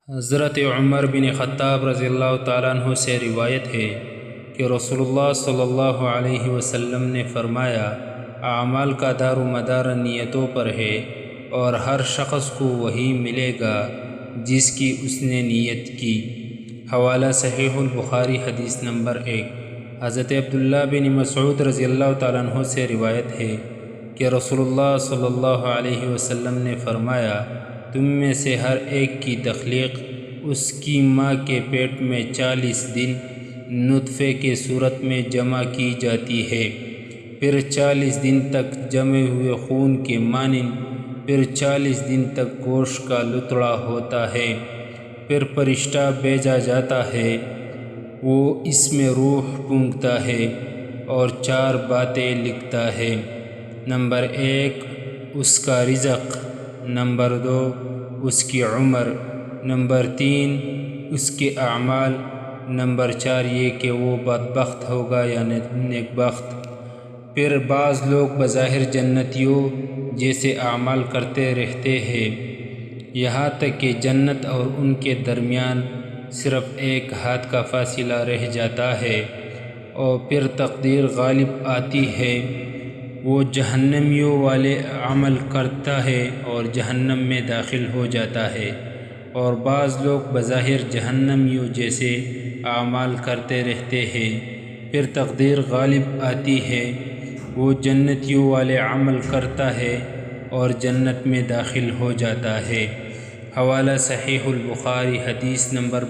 حضرت عمر بن خطاب رضی اللہ تعالیٰ عنہ سے روایت ہے کہ رسول اللہ صلی اللہ علیہ وسلم نے فرمایا، اعمال کا دار و مدار نیتوں پر ہے، اور ہر شخص کو وہی ملے گا جس کی اس نے نیت کی۔ حوالہ صحیح البخاری، حدیث نمبر 1۔ حضرت عبداللہ بن مسعود رضی اللہ تعالیٰ عنہ سے روایت ہے کہ رسول اللہ صلی اللہ علیہ وسلم نے فرمایا، تم میں سے ہر ایک کی تخلیق اس کی ماں کے پیٹ میں 40 دن نطفے کے صورت میں جمع کی جاتی ہے، پھر 40 دن تک جمے ہوئے خون کے مانند، پھر 40 دن تک گوشت کا لتڑا ہوتا ہے، پھر فرشتہ بھیجا جاتا ہے، وہ اس میں روح پھونکتا ہے اور 4 باتیں لکھتا ہے۔ نمبر 1، اس کا رزق، نمبر 2، اس کی عمر، نمبر 3، اس کے اعمال، نمبر 4 یہ کہ وہ بدبخت ہوگا یا نیکبخت۔ پھر بعض لوگ بظاہر جنتیوں جیسے اعمال کرتے رہتے ہیں، یہاں تک کہ جنت اور ان کے درمیان صرف ایک ہاتھ کا فاصلہ رہ جاتا ہے، اور پھر تقدیر غالب آتی ہے، وہ جہنمیوں والے عمل کرتا ہے اور جہنم میں داخل ہو جاتا ہے۔ اور بعض لوگ بظاہر جہنمیوں جیسے اعمال کرتے رہتے ہیں، پھر تقدیر غالب آتی ہے، وہ جنتیوں والے عمل کرتا ہے اور جنت میں داخل ہو جاتا ہے۔ حوالہ صحیح البخاری، حدیث نمبر